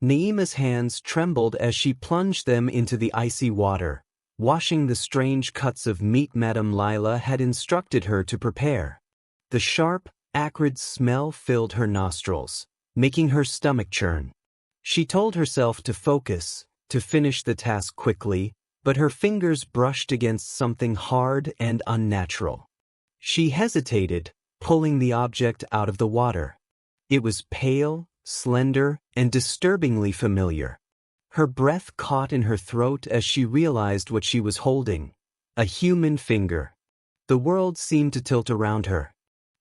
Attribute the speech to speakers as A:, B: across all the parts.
A: Naima's hands trembled as she plunged them into the icy water, washing the strange cuts of meat Madame Lila had instructed her to prepare. The sharp, acrid smell filled her nostrils, making her stomach churn. She told herself to focus, to finish the task quickly, but her fingers brushed against something hard and unnatural. She hesitated, pulling the object out of the water. It was pale, slender, and disturbingly familiar. Her breath caught in her throat as she realized what she was holding: a human finger. The world seemed to tilt around her.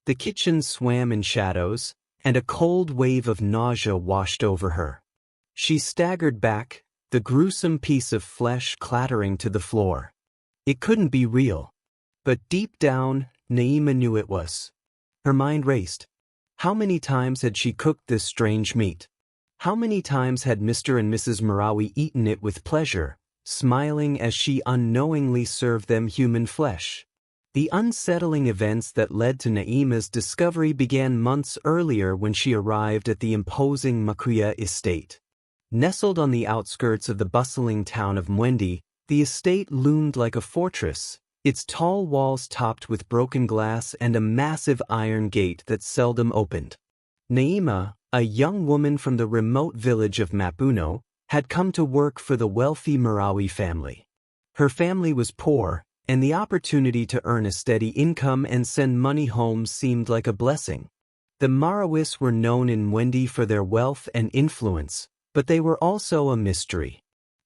A: The kitchen swam in shadows, and a cold wave of nausea washed over her. She staggered back, the gruesome piece of flesh clattering to the floor. It couldn't be real. But deep down, Naima knew it was. Her mind raced. How many times had she cooked this strange meat? How many times had Mr. and Mrs. Marawi eaten it with pleasure, smiling as she unknowingly served them human flesh? The unsettling events that led to Naima's discovery began months earlier when she arrived at the imposing Makuya estate. Nestled on the outskirts of the bustling town of Mwendi, the estate loomed like a fortress, its tall walls topped with broken glass and a massive iron gate that seldom opened. Naima, a young woman from the remote village of Mapuno, had come to work for the wealthy Marawi family. Her family was poor, and the opportunity to earn a steady income and send money home seemed like a blessing. The Marawis were known in Mwendi for their wealth and influence, but they were also a mystery.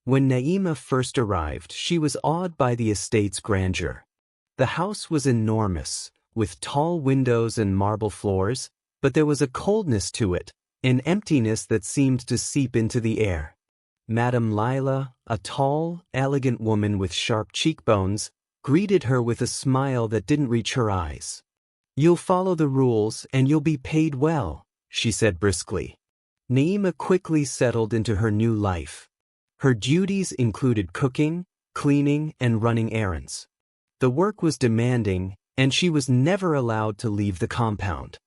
A: When Naima first arrived, she was awed by the estate's grandeur. The house was enormous, with tall windows and marble floors, but there was a coldness to it, an emptiness that seemed to seep into the air. Madame Lila, a tall, elegant woman with sharp cheekbones, greeted her with a smile that didn't reach her eyes. "You'll follow the rules and you'll be paid well," she said briskly. Naima quickly settled into her new life. Her duties included cooking, cleaning, and running errands. The work was demanding, and she was never allowed to leave the compound.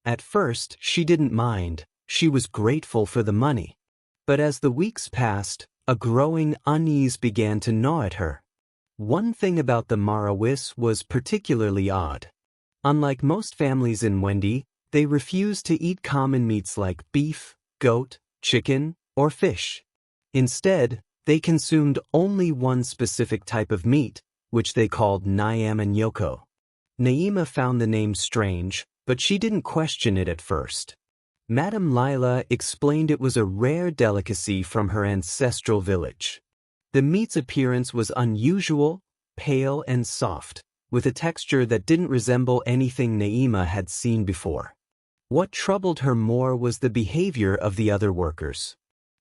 A: At first, she didn't mind. She was grateful for the money. But as the weeks passed, a growing unease began to gnaw at her. One thing about the Marawis was particularly odd. Unlike most families in Mwendi, they refused to eat common meats like beef, goat, chicken, or fish. Instead, they consumed only one specific type of meat, which they called Nyama Nyoko. Naima found the name strange, but she didn't question it at first. Madame Lila explained it was a rare delicacy from her ancestral village. The meat's appearance was unusual, pale and soft, with a texture that didn't resemble anything Naima had seen before. What troubled her more was the behavior of the other workers.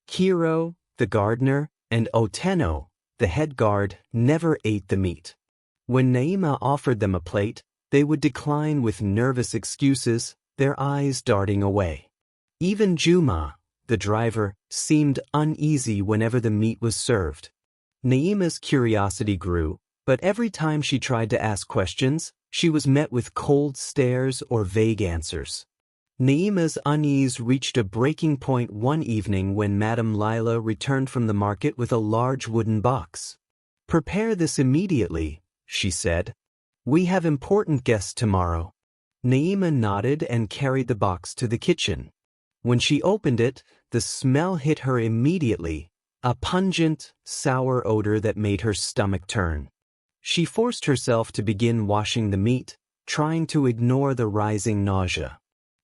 A: Kiro, the gardener, and Oteno, the head guard, never ate the meat. When Naima offered them a plate, they would decline with nervous excuses, their eyes darting away. Even Juma, the driver, seemed uneasy whenever the meat was served. Naima's curiosity grew, but every time she tried to ask questions, she was met with cold stares or vague answers. Naima's unease reached a breaking point one evening when Madame Lila returned from the market with a large wooden box. "Prepare this immediately," she said. "We have important guests tomorrow." Naima nodded and carried the box to the kitchen. When she opened it, the smell hit her immediately, a pungent, sour odor that made her stomach turn. She forced herself to begin washing the meat, trying to ignore the rising nausea.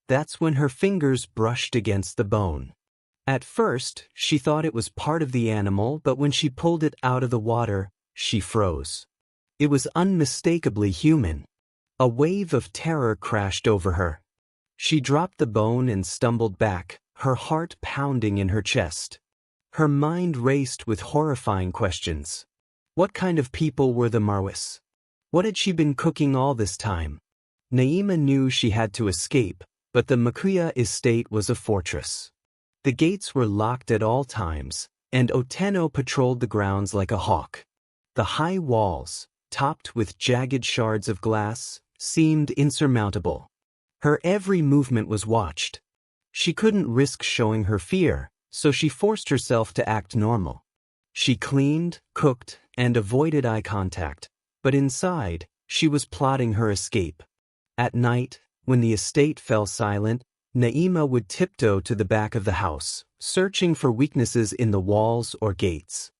A: That's when her fingers brushed against the bone. At first, she thought it was part of the animal, but when she pulled it out of the water, she froze. It was unmistakably human. A wave of terror crashed over her. She dropped the bone and stumbled back, her heart pounding in her chest. Her mind raced with horrifying questions. What kind of people were the Marwis? What had she been cooking all this time? Naima knew she had to escape, but the Makuya estate was a fortress. The gates were locked at all times, and Oteno patrolled the grounds like a hawk. The high walls, topped with jagged shards of glass, seemed insurmountable. Her every movement was watched. She couldn't risk showing her fear, so she forced herself to act normal. She cleaned, cooked, and avoided eye contact, but inside, she was plotting her escape. At night, when the estate fell silent, Naima would tiptoe to the back of the house, searching for weaknesses in the walls or gates.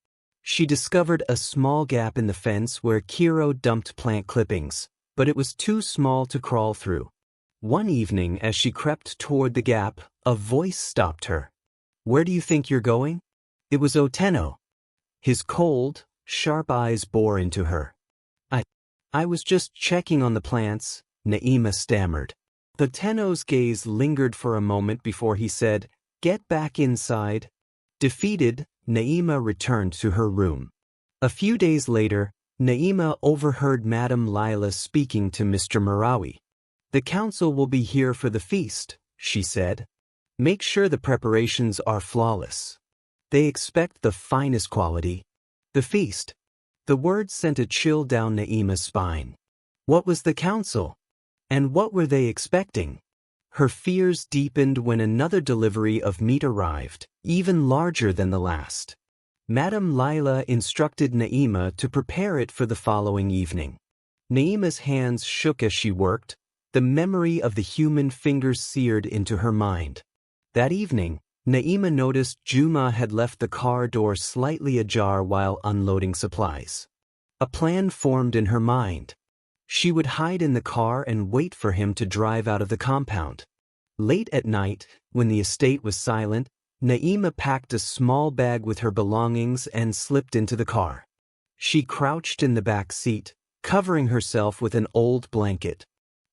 A: She discovered a small gap in the fence where Kiro dumped plant clippings, but it was too small to crawl through. One evening, as she crept toward the gap, a voice stopped her. "Where do you think you're going?" It was Oteno. His cold, sharp eyes bored into her. I was just checking on the plants," Naima stammered. Oteno's gaze lingered for a moment before he said, "Get back inside." Defeated, Naima returned to her room. A few days later, Naima overheard Madame Lila speaking to Mr. Marawi. "The council will be here for the feast," she said. "Make sure the preparations are flawless. They expect the finest quality." The feast. The words sent a chill down Naima's spine. What was the council? And what were they expecting? Her fears deepened when another delivery of meat arrived, even larger than the last. Madame Lila instructed Naima to prepare it for the following evening. Naima's hands shook as she worked, the memory of the human fingers seared into her mind. That evening, Naima noticed Juma had left the car door slightly ajar while unloading supplies. A plan formed in her mind. She would hide in the car and wait for him to drive out of the compound. Late at night, when the estate was silent, Naima packed a small bag with her belongings and slipped into the car. She crouched in the back seat, covering herself with an old blanket.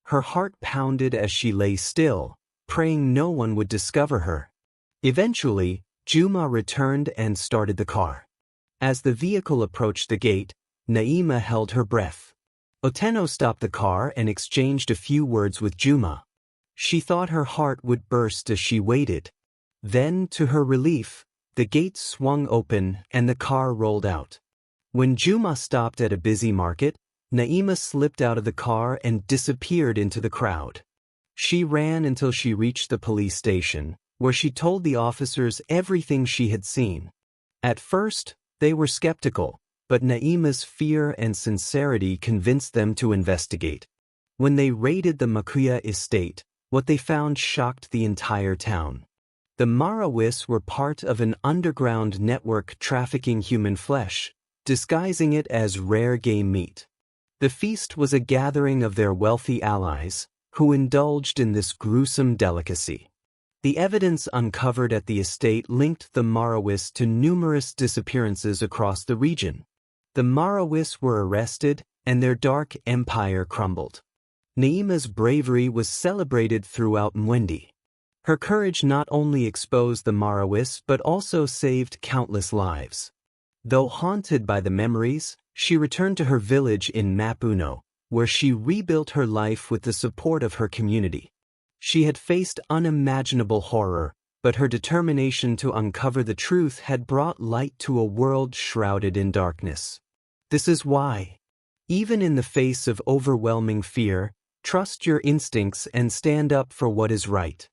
A: Her heart pounded as she lay still, praying no one would discover her. Eventually, Juma returned and started the car. As the vehicle approached the gate, Naima held her breath. Oteno stopped the car and exchanged a few words with Juma. She thought her heart would burst as she waited. Then, to her relief, the gate swung open and the car rolled out. When Juma stopped at a busy market, Naima slipped out of the car and disappeared into the crowd. She ran until she reached the police station, where she told the officers everything she had seen. At first, they were skeptical, but Naima's fear and sincerity convinced them to investigate. When they raided the Makuya estate, what they found shocked the entire town. The Marawis were part of an underground network trafficking human flesh, disguising it as rare game meat. The feast was a gathering of their wealthy allies, who indulged in this gruesome delicacy. The evidence uncovered at the estate linked the Marawis to numerous disappearances across the region. The Marawis were arrested, and their dark empire crumbled. Naima's bravery was celebrated throughout Mwendi. Her courage not only exposed the Marawis but also saved countless lives. Though haunted by the memories, she returned to her village in Mapuno, where she rebuilt her life with the support of her community. She had faced unimaginable horror, but her determination to uncover the truth had brought light to a world shrouded in darkness. This is why, even in the face of overwhelming fear, trust your instincts and stand up for what is right.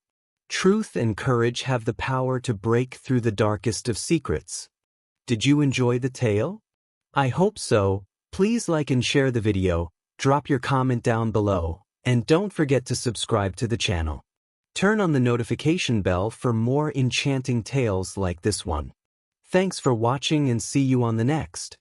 A: Truth and courage have the power to break through the darkest of secrets. Did you enjoy the tale? I hope so. Please like and share the video, drop your comment down below, and don't forget to subscribe to the channel. Turn on the notification bell for more enchanting tales like this one. Thanks for watching and see you on the next.